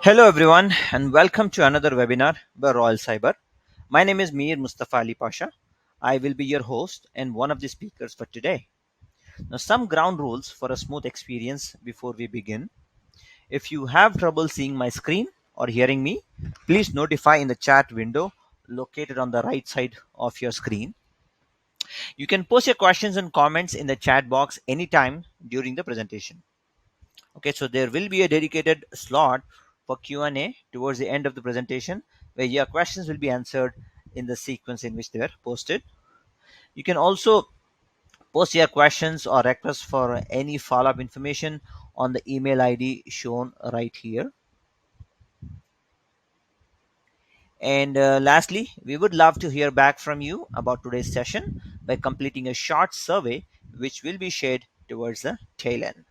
Hello, everyone, and welcome to another webinar by Royal Cyber. My name is Mir Mustafa Ali Pasha. I will be your host and one of the speakers for today. Now, some ground rules for a smooth experience before we begin. If you have trouble seeing my screen or hearing me, please notify in the chat window located on the right side of your screen. You can post your questions and comments in the chat box anytime during the presentation. Okay, so there will be a dedicated slot for Q&A towards the end of the presentation where your questions will be answered in the sequence in which they were posted. You can also post your questions or requests for any follow-up information on the email ID shown right here. And lastly, we would love to hear back from you about today's session by completing a short survey which will be shared towards the tail end.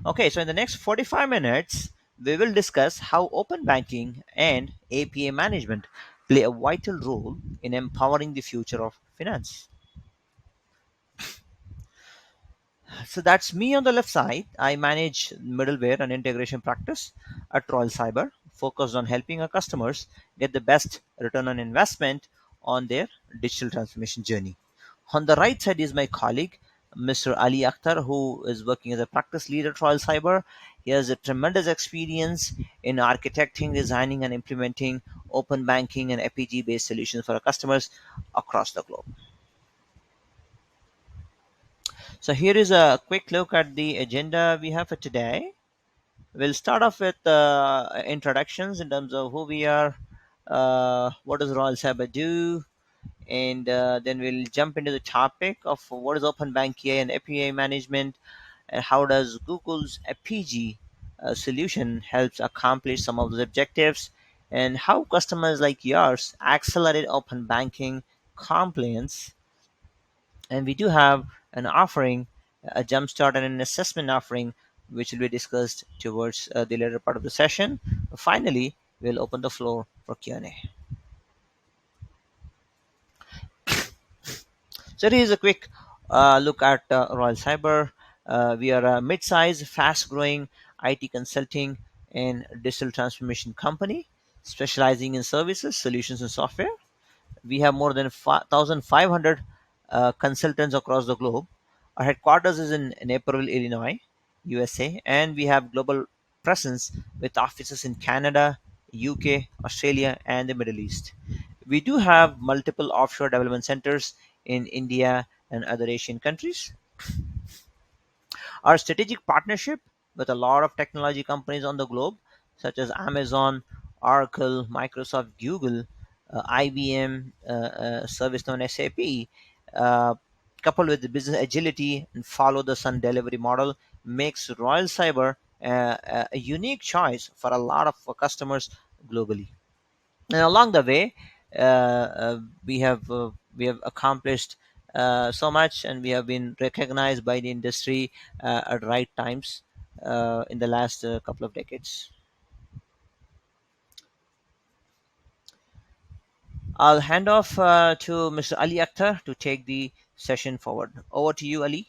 Okay, so in the next 45 minutes, we will discuss how open banking and API management play a vital role in empowering the future of finance. So that's me on the left side. I manage middleware and integration practice at Royal Cyber, focused on helping our customers get the best return on investment on their digital transformation journey. On the right side is my colleague, Mr. Ali Akhtar, who is working as a practice lead at Royal Cyber. He has a tremendous experience in architecting, designing, and implementing open banking and FPG based solutions for our customers across the globe. So, here is a quick look at the agenda we have for today. We'll start off with introductions in terms of who we are, what does Royal Cyber do, and then we'll jump into the topic of what is open bank AI and API management, and how does Google's APG solution helps accomplish some of those objectives, and how customers like yours accelerate open banking compliance. And we do have an offering, a jumpstart and an assessment offering, which will be discussed towards the later part of the session. Finally, we'll open the floor for Q&A. So here is a quick look at Royal Cyber. We are a mid-sized, fast-growing IT consulting and digital transformation company specializing in services, solutions, and software. We have more than 1,500 consultants across the globe. Our headquarters is in Naperville, Illinois, USA, and we have global presence with offices in Canada, UK, Australia, and the Middle East. We do have multiple offshore development centers in India and other Asian countries. Our strategic partnership with a lot of technology companies on the globe, such as Amazon, Oracle, Microsoft, Google, IBM, ServiceNow, and SAP, uh, coupled with the business agility and follow the sun delivery model, makes Royal Cyber a unique choice for a lot of customers globally. And along the way, we have accomplished so much, and we have been recognized by the industry at right times in the last couple of decades. I'll hand off to Mr. Ali Akhtar to take the session forward. Over to you, Ali.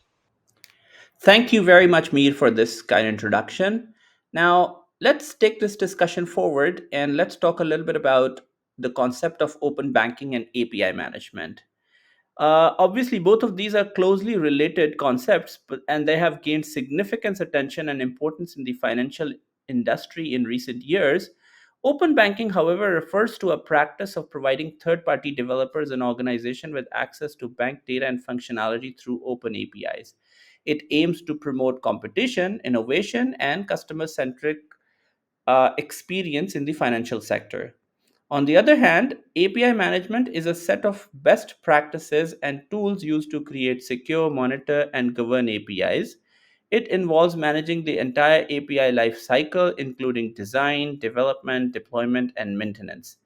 Thank you very much, Mir, for this kind introduction. Now, let's take this discussion forward and let's talk a little bit about the concept of open banking and API management. Obviously, both of these are closely related concepts, and they have gained significant attention and importance in the financial industry in recent years. Open banking, however, refers to a practice of providing third party developers and organizations with access to bank data and functionality through open APIs. It aims to promote competition, innovation, and customer centric experience in the financial sector. On the other hand, API management is a set of best practices and tools used to create, secure, monitor, and govern APIs. It involves managing the entire API lifecycle, including design, development, deployment, and maintenance.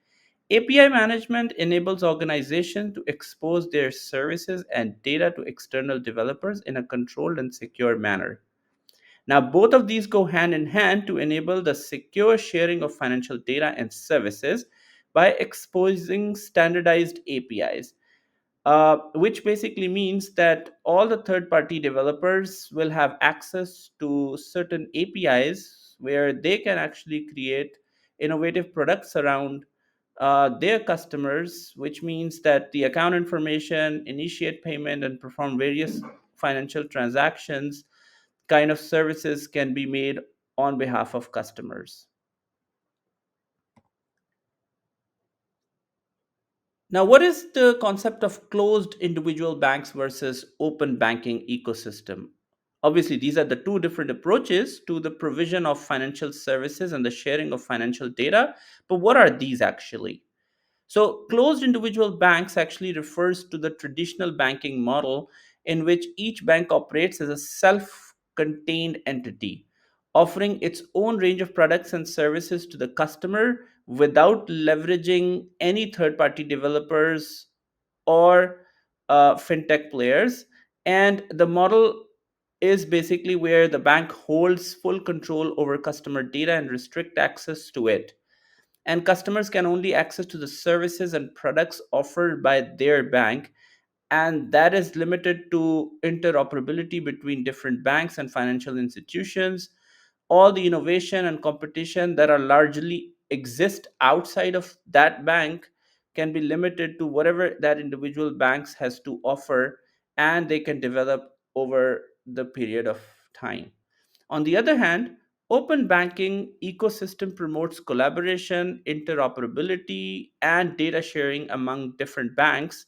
API management enables organizations to expose their services and data to external developers in a controlled and secure manner. Now, both of these go hand in hand to enable the secure sharing of financial data and services by exposing standardized APIs, which basically means that all the third party developers will have access to certain APIs where they can actually create innovative products around their customers, which means that the account information, initiate payment, and perform various financial transactions kind of services can be made on behalf of customers. Now, what is the concept of closed individual banks versus open banking ecosystem? Obviously, these are the two different approaches to the provision of financial services and the sharing of financial data. But what are these actually? So, closed individual banks actually refers to the traditional banking model in which each bank operates as a self contained entity, offering its own range of products and services to the customer without leveraging any third party developers or fintech players. And the model is basically where the bank holds full control over customer data and restrict access to it, and customers can only access to the services and products offered by their bank, and that is limited to interoperability between different banks and financial institutions. All the innovation and competition that are largely exist outside of that bank can be limited to whatever that individual banks has to offer, and they can develop over the period of time. On the other hand, open banking ecosystem promotes collaboration, interoperability, and data sharing among different banks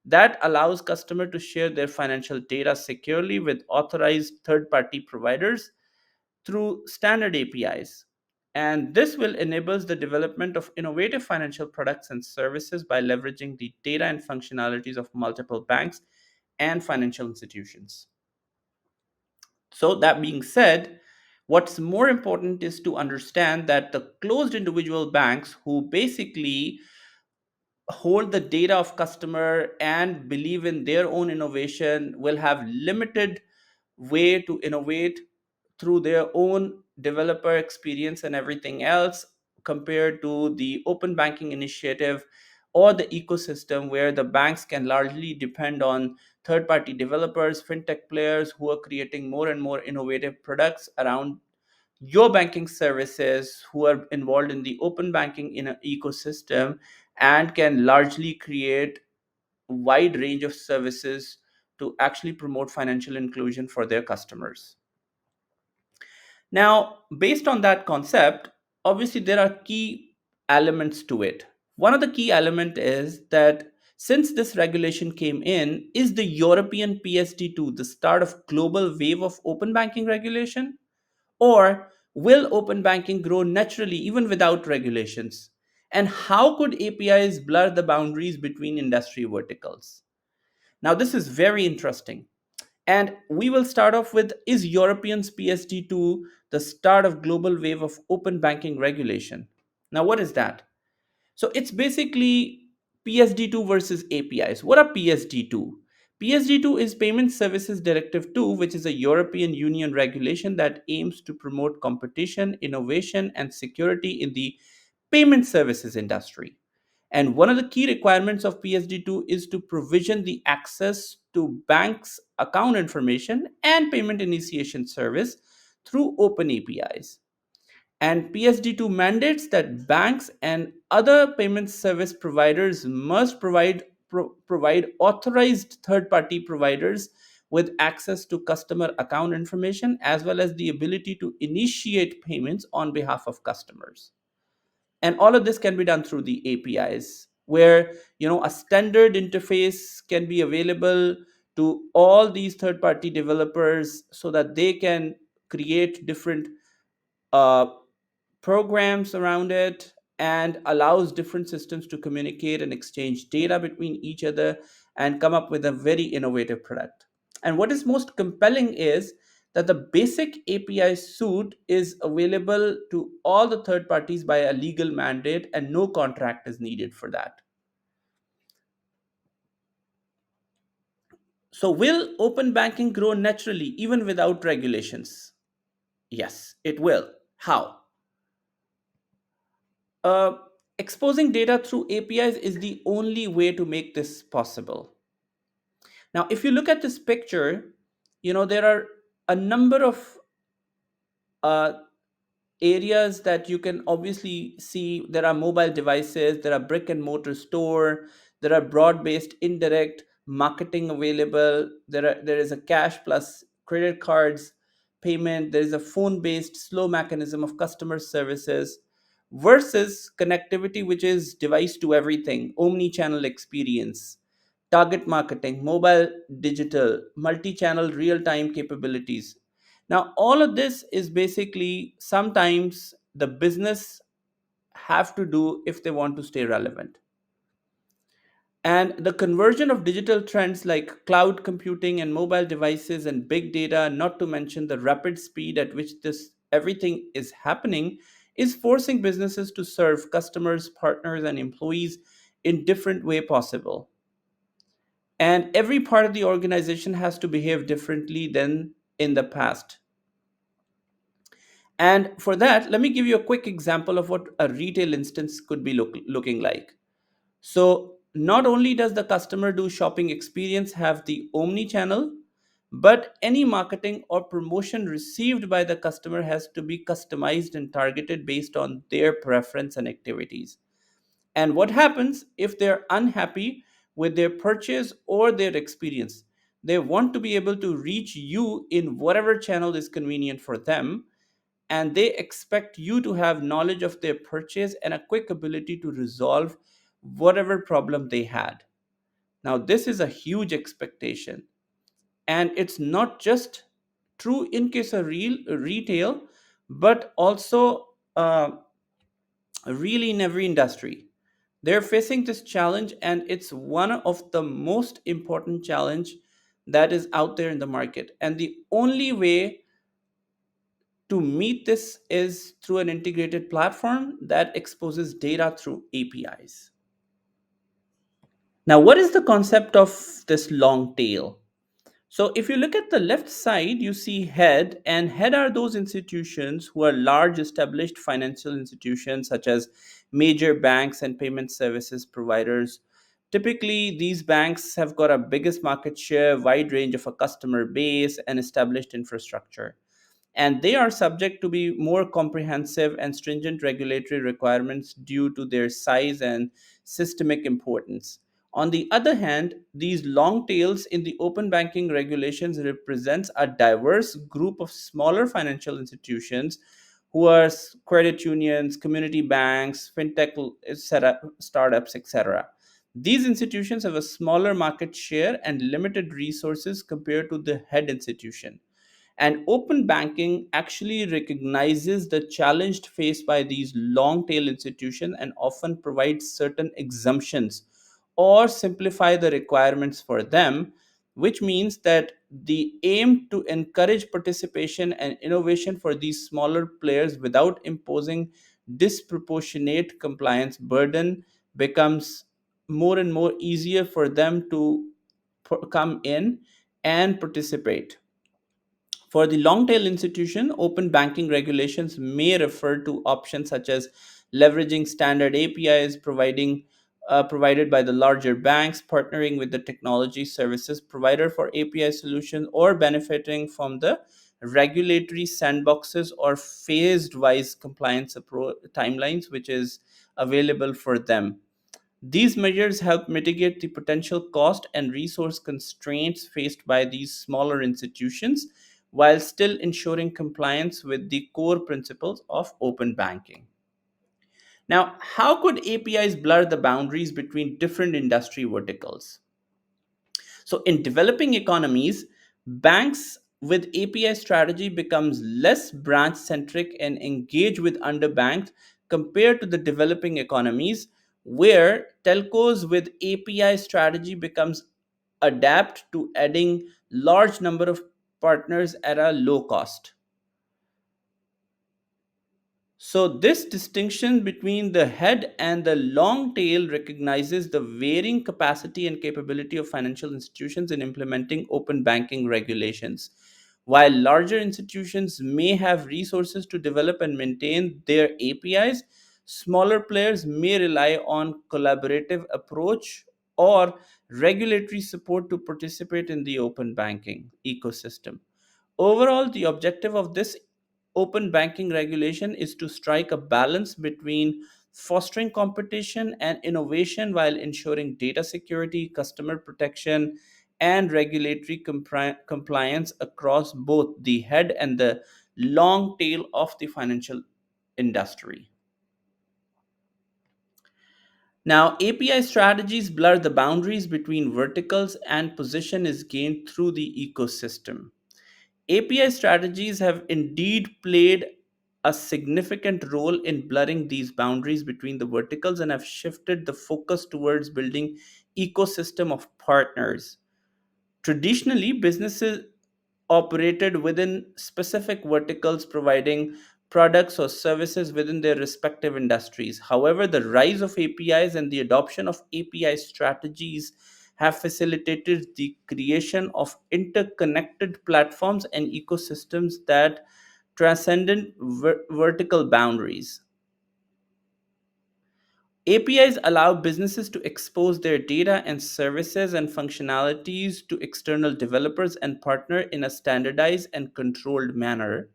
that allows customer to share their financial data securely with authorized third-party providers through standard APIs. And this will enable the development of innovative financial products and services by leveraging the data and functionalities of multiple banks and financial institutions. So, that being said, what's more important is to understand that the closed individual banks who basically hold the data of customer and believe in their own innovation will have limited way to innovate through their own developer experience and everything else, compared to the open banking initiative or the ecosystem where the banks can largely depend on third party developers, fintech players who are creating more and more innovative products around your banking services, who are involved in the open banking in an ecosystem and can largely create a wide range of services to actually promote financial inclusion for their customers. Now, based on that concept, obviously there are key elements to it. One of the key element is that since this regulation came in, is the European PSD2 the start of global wave of open banking regulation? Or will open banking grow naturally even without regulations? And how could APIs blur the boundaries between industry verticals? Now, this is very interesting. And we will start off with, is Europeans PSD2 the start of global wave of open banking regulation? Now, what is that? So it's basically PSD2 versus APIs. What are PSD2? PSD2 is Payment Services Directive 2, which is a European Union regulation that aims to promote competition, innovation, and security in the payment services industry. And one of the key requirements of PSD2 is to provision the access to banks' account information and payment initiation service through open APIs. And PSD2 mandates that banks and other payment service providers must provide authorized third party providers with access to customer account information as well as the ability to initiate payments on behalf of customers. And all of this can be done through the APIs, where a standard interface can be available to all these third party developers so that they can create different uh, programs around it, and allows different systems to communicate and exchange data between each other and come up with a very innovative product. And what is most compelling is that the basic API suite is available to all the third parties by a legal mandate, and no contract is needed for that. So, will open banking grow naturally even without regulations? Yes, it will. How? Uh, Exposing data through APIs is the only way to make this possible. Now, if you look at this picture, there are a number of uh, areas that you can obviously see, there are mobile devices, there are brick and mortar store, there are broad based indirect marketing available, there is a cash plus credit cards payment, there is a phone based slow mechanism of customer services, versus connectivity, which is device to everything, omni channel experience, target marketing, mobile, digital, multi channel, real time capabilities. Now, all of this is basically sometimes the business have to do if they want to stay relevant. And the conversion of digital trends like cloud computing and mobile devices and big data, not to mention the rapid speed at which this everything is happening, is forcing businesses to serve customers, partners, and employees in different way possible. And every part of the organization has to behave differently than in the past. And for that, let me give you a quick example of what a retail instance could be looking like. So, not only does the customer do shopping experience have the omni channel, but any marketing or promotion received by the customer has to be customized and targeted based on their preference and activities. And what happens if they're unhappy with their purchase or their experience? They want to be able to reach you in whatever channel is convenient for them, and they expect you to have knowledge of their purchase and a quick ability to resolve whatever problem they had. Now, this is a huge expectation, and it's not just true in case of real retail, but also really in every industry. They're facing this challenge, and it's one of the most important challenge that is out there in the market. And the only way to meet this is through an integrated platform that exposes data through APIs. Now, what is the concept of this long tail? So, if you look at the left side, you see head, and head are those institutions who are large established financial institutions such as major banks and payment services providers. Typically, these banks have got a biggest market share, wide range of a customer base, and established infrastructure, and they are subject to be more comprehensive and stringent regulatory requirements due to their size and systemic importance. On the other hand, these long tails in the open banking regulations represents a diverse group of smaller financial institutions who are credit unions, community banks, fintech, etc., startups, etc. These institutions have a smaller market share and limited resources compared to the head institution. And open banking actually recognizes the challenge faced by these long tail institutions and often provides certain exemptions or simplify the requirements for them, which means that the aim to encourage participation and innovation for these smaller players without imposing disproportionate compliance burden becomes more and more easier for them to come in and participate. For the long tail institution, open banking regulations may refer to options such as leveraging standard APIs provided by the larger banks, partnering with the technology services provider for API solutions, or benefiting from the regulatory sandboxes or phased wise compliance timelines which is available for them. These measures help mitigate the potential cost and resource constraints faced by these smaller institutions while still ensuring compliance with the core principles of open banking. Now, how could APIs blur the boundaries between different industry verticals? So, in developing economies, banks with API strategy becomes less branch centric and engage with underbanked compared to the developing economies, where telcos with API strategy becomes adapt to adding large number of partners at a low cost. So, this distinction between the head and the long tail recognizes the varying capacity and capability of financial institutions in implementing open banking regulations. While larger institutions may have resources to develop and maintain their APIs, smaller players may rely on collaborative approach or regulatory support to participate in the open banking ecosystem. Overall, the objective of this open banking regulation is to strike a balance between fostering competition and innovation while ensuring data security, customer protection, and regulatory compliance across both the head and the long tail of the financial industry. Now, API strategies blur the boundaries between verticals and position is gained through the ecosystem. API strategies have indeed played a significant role in blurring these boundaries between the verticals and have shifted the focus towards building ecosystem of partners. Traditionally, businesses operated within specific verticals providing products or services within their respective industries. However, the rise of APIs and the adoption of API strategies have facilitated the creation of interconnected platforms and ecosystems that transcendent vertical boundaries. APIs allow businesses to expose their data and services and functionalities to external developers and partner in a standardized and controlled manner.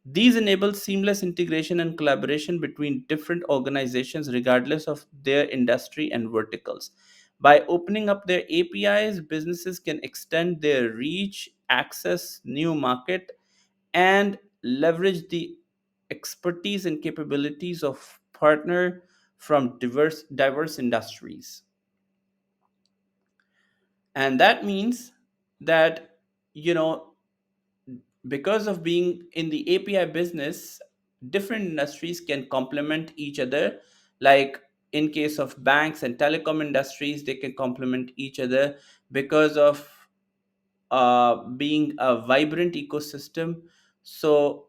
These enable seamless integration and collaboration between different organizations regardless of their industry and verticals. By opening up their APIs, businesses can extend their reach, access new market, and leverage the expertise and capabilities of partner from diverse industries. And that means that, you know, because of being in the API business, different industries can complement each other. Like in case of banks and telecom industries, they can complement each other because of being a vibrant ecosystem. So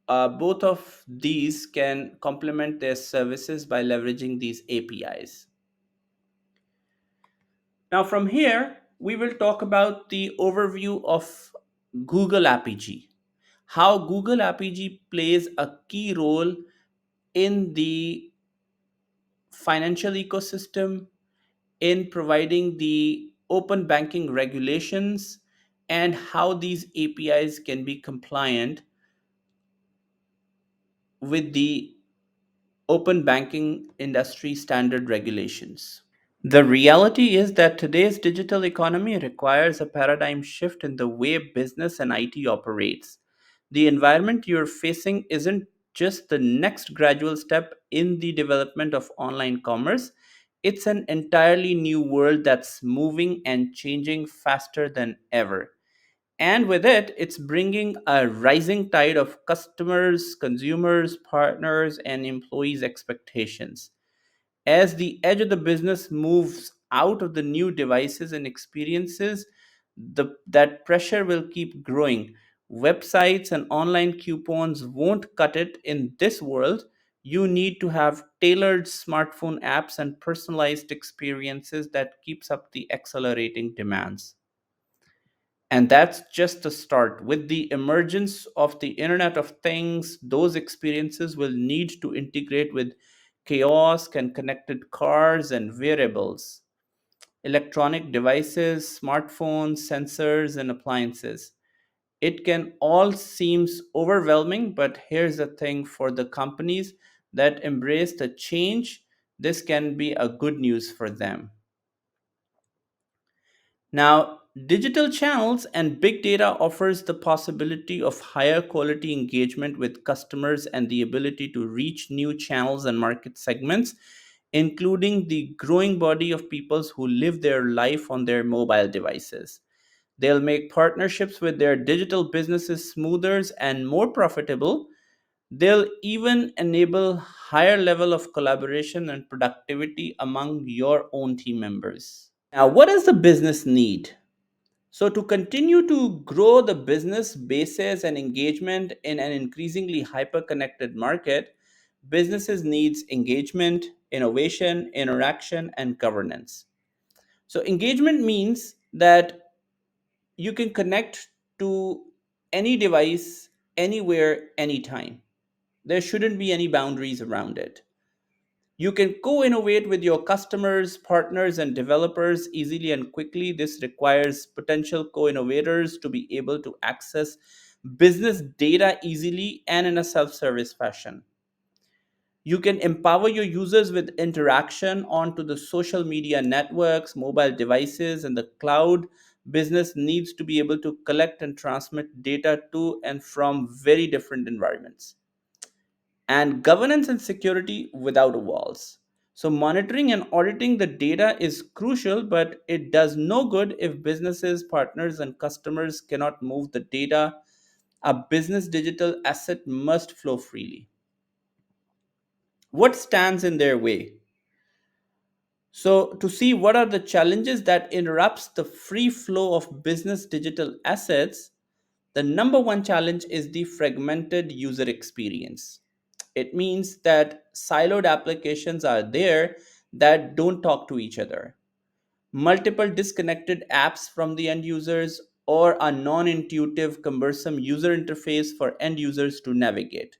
both of these can complement their services by leveraging these APIs. Now, from here, we will talk about the overview of Google APG, how Google APG plays a key role in the financial ecosystem, in providing the open banking regulations, and how these APIs can be compliant with the open banking industry standard regulations. The reality is that today's digital economy requires a paradigm shift in the way business and IT operates. The environment you're facing isn't just the next gradual step in the development of online commerce, it's an entirely new world that's moving and changing faster than ever. And with it, it's bringing a rising tide of customers, consumers, partners, and employees' expectations. As the edge of the business moves out of the new devices and experiences, that pressure will keep growing. Websites and online coupons won't cut it in this world. You need to have tailored smartphone apps and personalized experiences that keeps up the accelerating demands. And that's just the start. With the emergence of the Internet of Things, those experiences will need to integrate with kiosk and connected cars and wearables, electronic devices, smartphones, sensors, and appliances. It can all seems overwhelming, but here's the thing: for the companies that embrace the change, this can be a good news for them. Now, digital channels and big data offers the possibility of higher quality engagement with customers and the ability to reach new channels and market segments, including the growing body of people who live their life on their mobile devices. They'll make partnerships with their digital businesses smoother and more profitable. They'll even enable higher level of collaboration and productivity among your own team members. Now, what does the business need? So, to continue to grow the business bases and engagement in an increasingly hyper connected market, businesses needs engagement, innovation, interaction, and governance. So, engagement means that you can connect to any device, anywhere, anytime. There shouldn't be any boundaries around it. You can co innovate with your customers, partners, and developers easily and quickly. This requires potential co innovators to be able to access business data easily and in a self service fashion. You can empower your users with interaction onto the social media networks, mobile devices, and the cloud. Business needs to be able to collect and transmit data to and from very different environments. And governance and security without walls. So, monitoring and auditing the data is crucial, but it does no good if businesses, partners, and customers cannot move the data. A business digital asset must flow freely. What stands in their way? So, to see what are the challenges that interrupts the free flow of business digital assets, the number one challenge is the fragmented user experience. It means that siloed applications are there that don't talk to each other. Multiple disconnected apps from the end users or a non-intuitive cumbersome user interface for end users to navigate.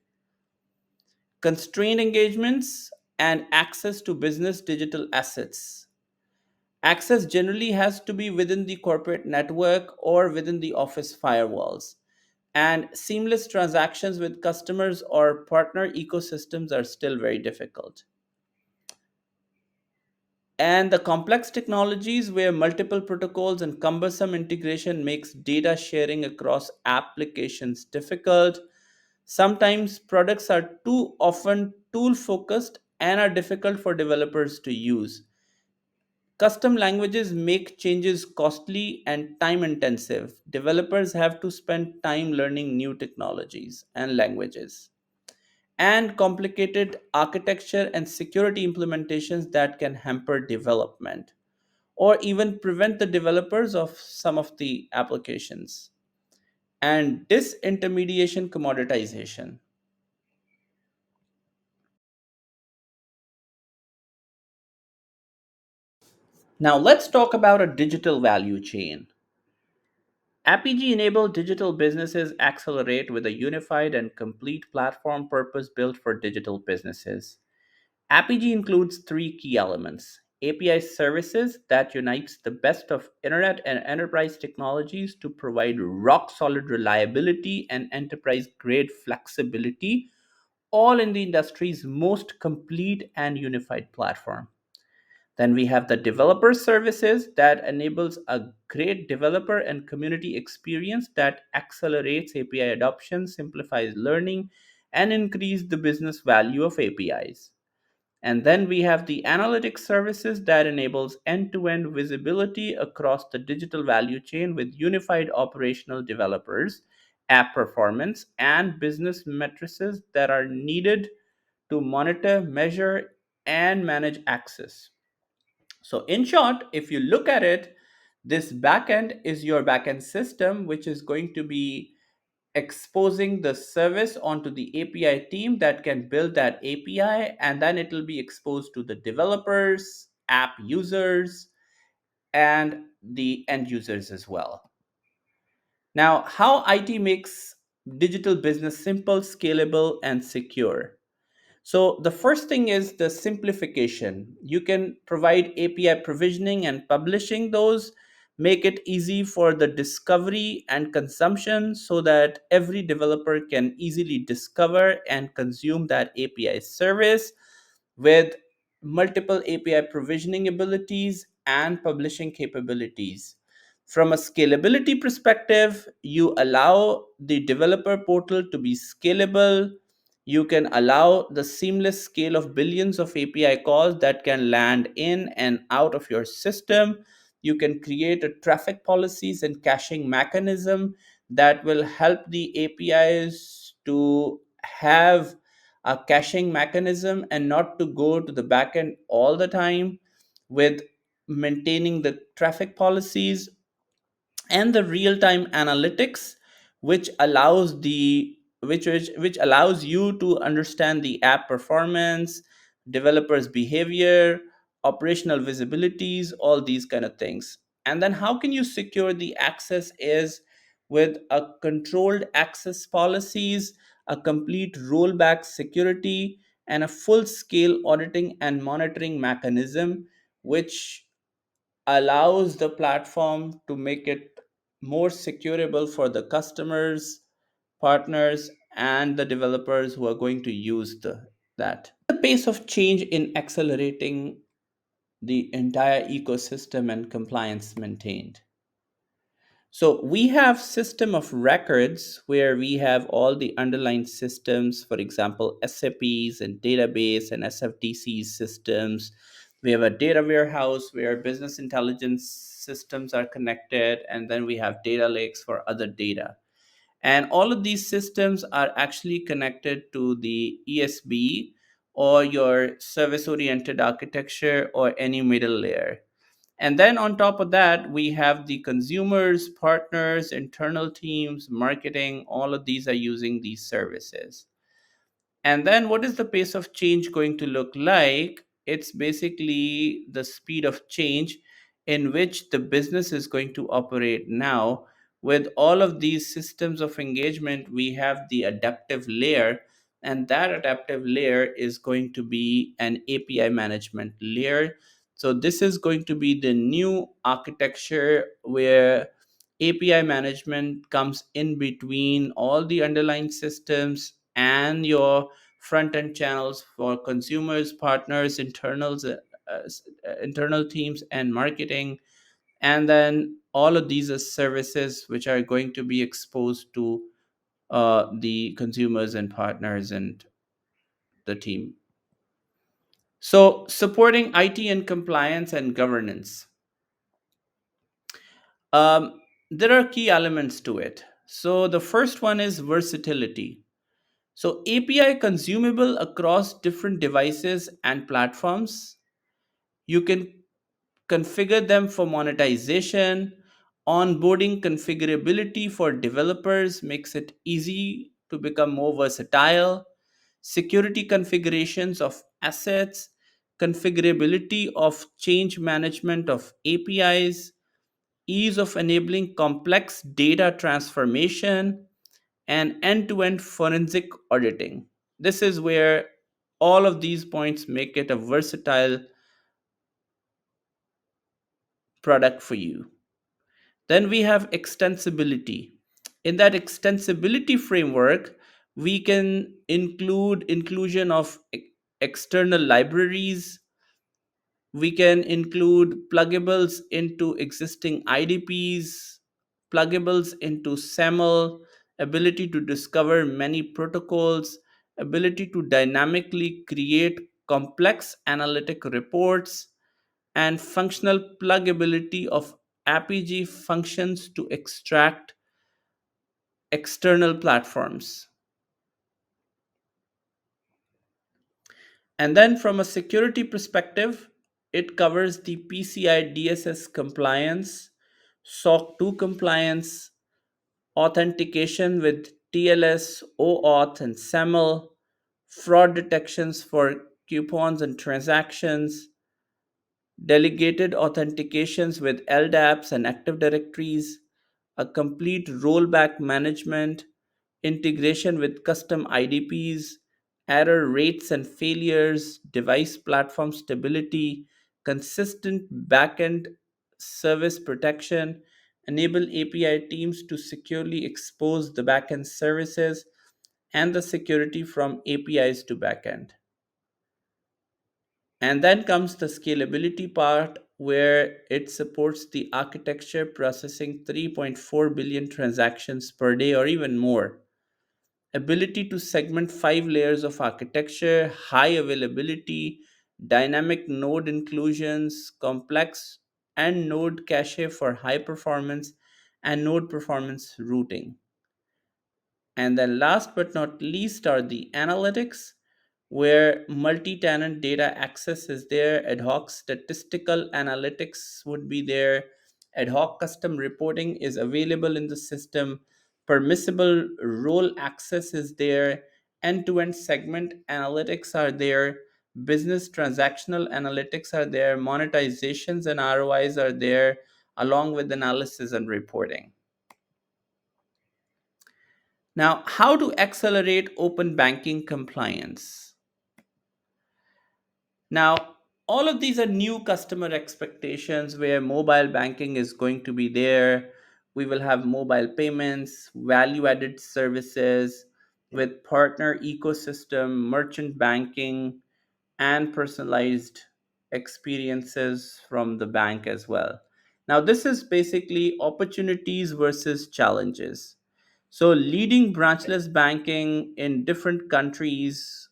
Constrained engagements and access to business digital assets. Access generally has to be within the corporate network or within the office firewalls. And seamless transactions with customers or partner ecosystems are still very difficult. And the complex technologies where multiple protocols and cumbersome integration makes data sharing across applications difficult. Sometimes products are too often tool focused and are difficult for developers to use. Custom languages make changes costly and time intensive. Developers have to spend time learning new technologies and languages. And complicated architecture and security implementations that can hamper development or even prevent the developers of some of the applications. And disintermediation commoditization. Now, let's talk about a digital value chain. Apigee enabled digital businesses accelerate with a unified and complete platform purpose built for digital businesses. Apigee includes three key elements: API services that unites the best of internet and enterprise technologies to provide rock solid reliability and enterprise grade flexibility, all in the industry's most complete and unified platform. Then we have the developer services that enables a great developer and community experience that accelerates API adoption, simplifies learning, and increase the business value of APIs. And then we have the analytics services that enables end-to-end visibility across the digital value chain with unified operational developers, app performance, and business matrices that are needed to monitor, measure, and manage access. So, in short, if you look at it, this backend is your backend system, which is going to be exposing the service onto the API team that can build that API, and then it will be exposed to the developers, app users, and the end users as well. Now, how IT makes digital business simple, scalable, and secure. So the first thing is the simplification. You can provide API provisioning and publishing those, make it easy for the discovery and consumption so that every developer can easily discover and consume that API service with multiple API provisioning abilities and publishing capabilities. From a scalability perspective, you allow the developer portal to be scalable. You can allow the seamless scale of billions of API calls that can land in and out of your system. You can create a traffic policies and caching mechanism that will help the APIs to have a caching mechanism and not to go to the backend all the time with maintaining the traffic policies and the real-time analytics which allows which allows you to understand the app performance, developers behavior, operational visibilities, all these kind of things. And then how can you secure the access is with a controlled access policies, a complete rollback security, and a full scale auditing and monitoring mechanism which allows the platform to make it more securable for the customers partners, and the developers who are going to use that. The pace of change in accelerating the entire ecosystem and compliance maintained. So we have system of records where we have all the underlying systems, for example, SAPs and database and SFDC systems. We have a data warehouse where business intelligence systems are connected, and then we have data lakes for other data. And all of these systems are actually connected to the ESB or your service oriented architecture or any middle layer. And then on top of that, we have the consumers, partners, internal teams, marketing, all of these are using these services. And then what is the pace of change going to look like? It's basically the speed of change in which the business is going to operate now. With all of these systems of engagement, we have the adaptive layer, and that adaptive layer is going to be an API management layer. So, this is going to be the new architecture where API management comes in between all the underlying systems and your front end channels for consumers, partners, internal teams, and marketing. And then all of these are services which are going to be exposed to the consumers and partners and the team. So, supporting IT and compliance and governance. Um, there are key elements to it. So, the first one is versatility. So, API consumable across different devices and platforms. You can configure them for monetization. Onboarding configurability for developers makes it easy to become more versatile. Security configurations of assets, configurability of change management of APIs, ease of enabling complex data transformation, and end to end forensic auditing. This is where all of these points make it a versatile product for you. Then we have extensibility. In that extensibility framework, we can include inclusion of external libraries. We can include pluggables into existing IDPs, pluggables into SAML, ability to discover many protocols, ability to dynamically create complex analytic reports, and functional pluggability of APG functions to extract external platforms. And then from a security perspective, it covers the PCI DSS compliance, SOC 2 compliance, authentication with TLS, OAuth, and SAML, fraud detections for coupons and transactions, delegated authentications with LDAPs and Active Directories, a complete rollback management, integration with custom IDPs, error rates and failures, device platform stability, consistent backend service protection, enable API teams to securely expose the backend services, and the security from APIs to backend. And then comes the scalability part where it supports the architecture processing 3.4 billion transactions per day or even more. Ability to segment 5 layers of architecture, high availability, dynamic node inclusions, complex and node cache for high performance, and node performance routing. And then last but not least are the analytics, where multi tenant data access is there, ad hoc statistical analytics would be there, ad hoc custom reporting is available in the system, permissible role access is there, end to end segment analytics are there, business transactional analytics are there, monetizations and ROIs are there, along with analysis and reporting. Now, how to accelerate open banking compliance? Now, all of these are new customer expectations where mobile banking is going to be there. we will have mobile payments, value added services with partner ecosystem, merchant banking, and personalized experiences from the bank as well. Now, this is basically opportunities versus challenges. So, leading branchless banking in different countries,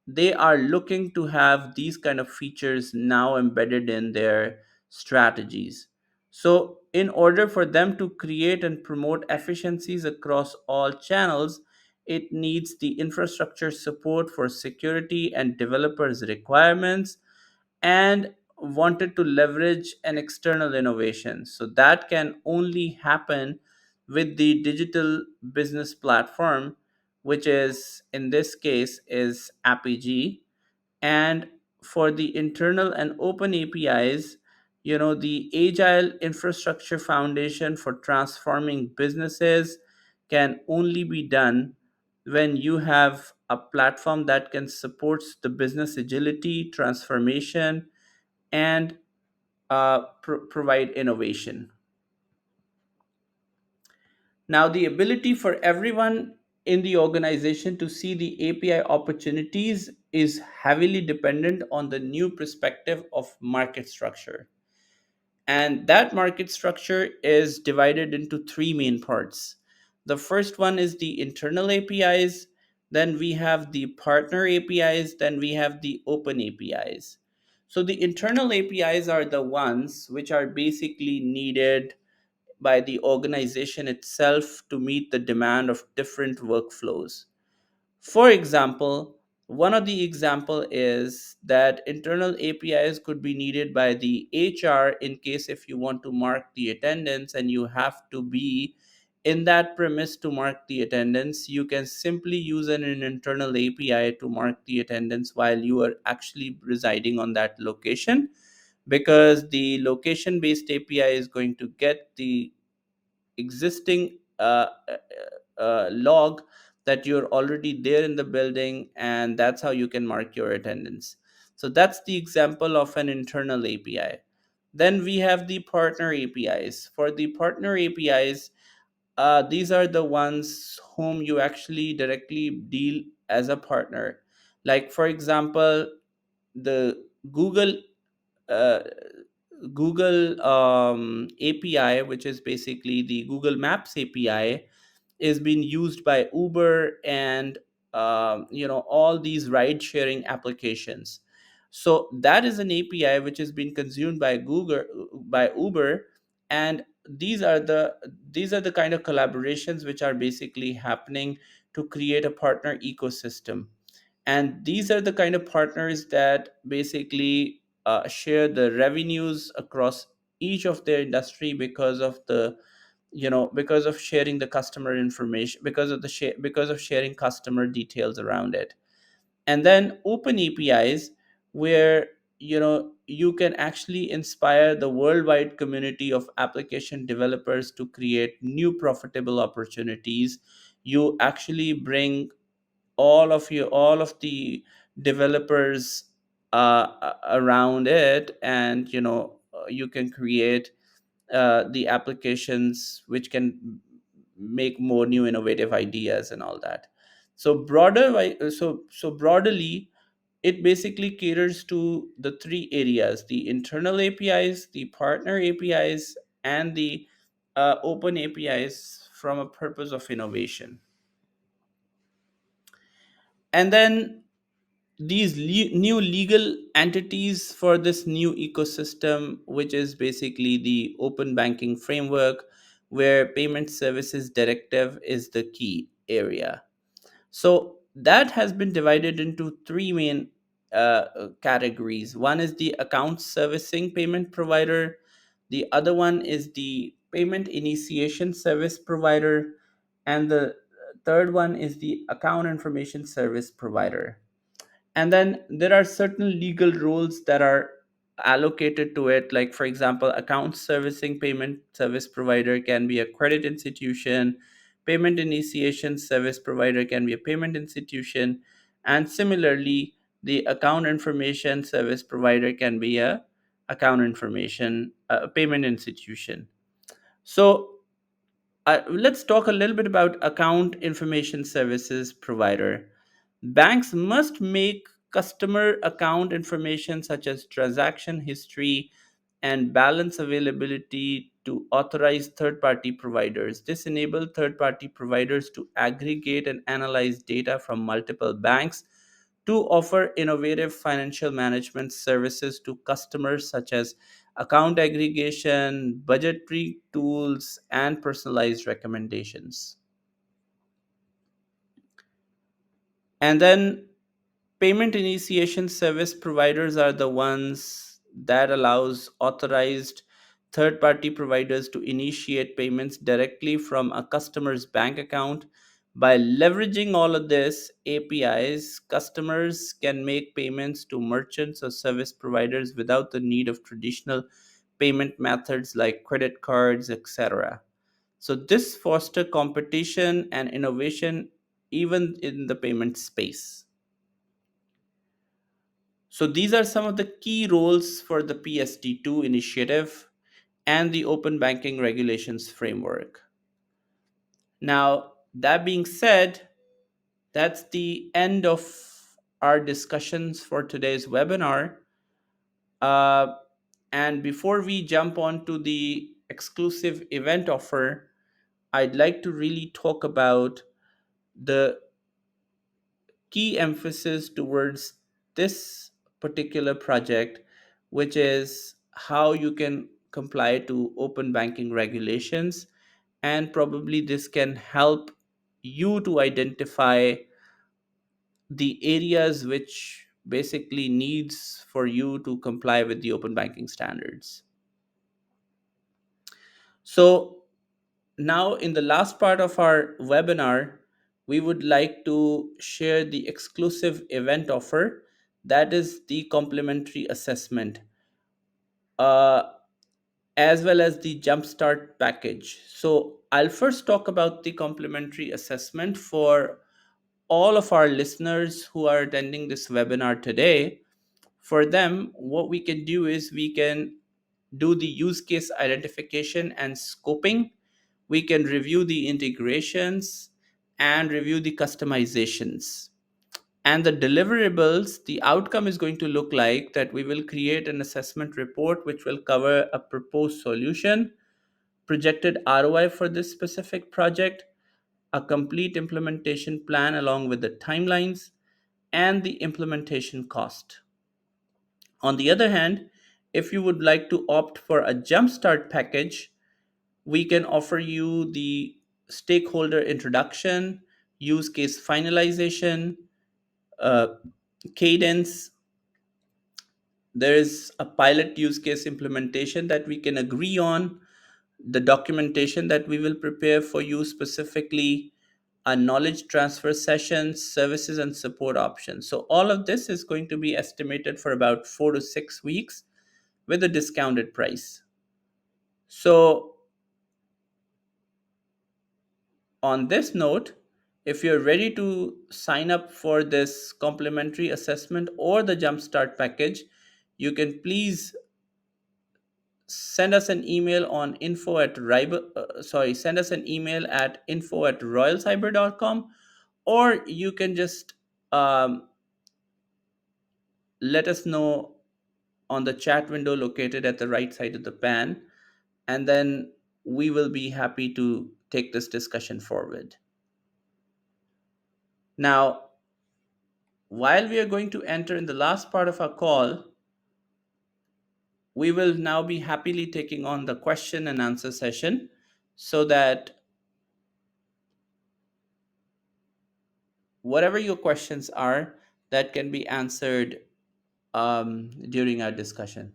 they are looking to have these kind of features now embedded in their strategies. So, in order for them to create and promote efficiencies across all channels, it needs the infrastructure support for security and developers' requirements, and wanted to leverage an external innovation. So, that can only happen with the digital business platform, which is in this case is Apigee. And for the internal and open APIs, the agile infrastructure foundation for transforming businesses can only be done when you have a platform that can support the business agility transformation and provide innovation. Now, the ability for everyone in the organization to see the API opportunities is heavily dependent on the new perspective of market structure. And that market structure is divided into three main parts. The first one is the internal APIs, then we have the partner APIs, then we have the open APIs. So the internal APIs are the ones which are basically needed by the organization itself to meet the demand of different workflows. For example, one of the example is that internal APIs could be needed by the HR in case if you want to mark the attendance and you have to be in that premise to mark the attendance, you can simply use an internal API to mark the attendance while you are actually residing on that location, because the location based API is going to get the existing log that you're already there in the building, and that's how you can mark your attendance. So that's the example of an internal API. Then we have the partner APIs. For the partner APIs, these are the ones whom you actually directly deal as a partner. Like for example, the uh, Google API, which is basically the Google Maps API, is being used by Uber and all these ride sharing applications. So that is an API which is being consumed by Google, by Uber, and these are the kind of collaborations which are basically happening to create a partner ecosystem. And these are the kind of partners that basically share the revenues across each of their industry because of the because of sharing the customer information, because of sharing customer details around it. And then open APIs, where you can actually inspire the worldwide community of application developers to create new profitable opportunities. You actually bring all of the developers around it, and you can create the applications which can make more new innovative ideas and all that. So broadly, it basically caters to the three areas: the internal APIs, the partner APIs, and the open APIs, from a purpose of innovation. And then these new legal entities for this new ecosystem, which is basically the open banking framework, where payment services directive is the key area. So that has been divided into three main categories. One is the account servicing payment provider, the other one is the payment initiation service provider, and the third one is the account information service provider. And then there are certain legal rules that are allocated to it. Like for example, account servicing payment service provider can be a credit institution, payment initiation service provider can be a payment institution, and similarly the account information service provider can be a account information payment institution. So Let's talk a little bit about account information services provider. Banks must make customer account information such as transaction history and balance availability to authorized third party providers. This enables third party providers to aggregate and analyze data from multiple banks to offer innovative financial management services to customers such as account aggregation, budgetary tools, and personalized recommendations. And then payment initiation service providers are the ones that allows authorized third party providers to initiate payments directly from a customer's bank account. By leveraging all of this APIs, customers can make payments to merchants or service providers without the need of traditional payment methods like credit cards, etc. So this foster competition and innovation even in the payment space. So these are some of the key roles for the PSD2 initiative and the open banking regulations framework. Now, that being said, that's the end of our discussions for today's webinar. Uh, and before we jump on to the exclusive event offer, I'd like to really talk about the key emphasis towards this particular project, which is how you can comply to open banking regulations. And probably this can help you to identify the areas which basically needs for you to comply with the open banking standards. So now, in the last part of our webinar, we would like to share the exclusive event offer, that is the complimentary assessment, uh, as well as the Jumpstart package. So, I'll first talk about the complimentary assessment for all of our listeners who are attending this webinar today. For them, what we can do is we can do the use case identification and scoping. We can review the integrations and review the customizations. And the deliverables, the outcome is going to look like that we will create an assessment report which will cover a proposed solution, projected ROI for this specific project, a complete implementation plan along with the timelines, and the implementation cost. On the other hand, if you would like to opt for a Jumpstart package, we can offer you the stakeholder introduction, use case finalization, uh, cadence. There is a pilot use case implementation that we can agree on, the documentation that we will prepare for you specifically, a knowledge transfer sessions, services, and support options. So, all of this is going to be estimated for about 4 to 6 weeks with a discounted price. So, on this note, if you're ready to sign up for this complimentary assessment or the Jumpstart package, you can please send us an email on send us an email at info@royalcyber.com, or you can just um, let us know on the chat window located at the right side of the pan, and then we will be happy to take this discussion forward. Now, while we are going to enter in the last part of our call, we will now be happily taking on the question and answer session so that whatever your questions are, that can be answered during our discussion.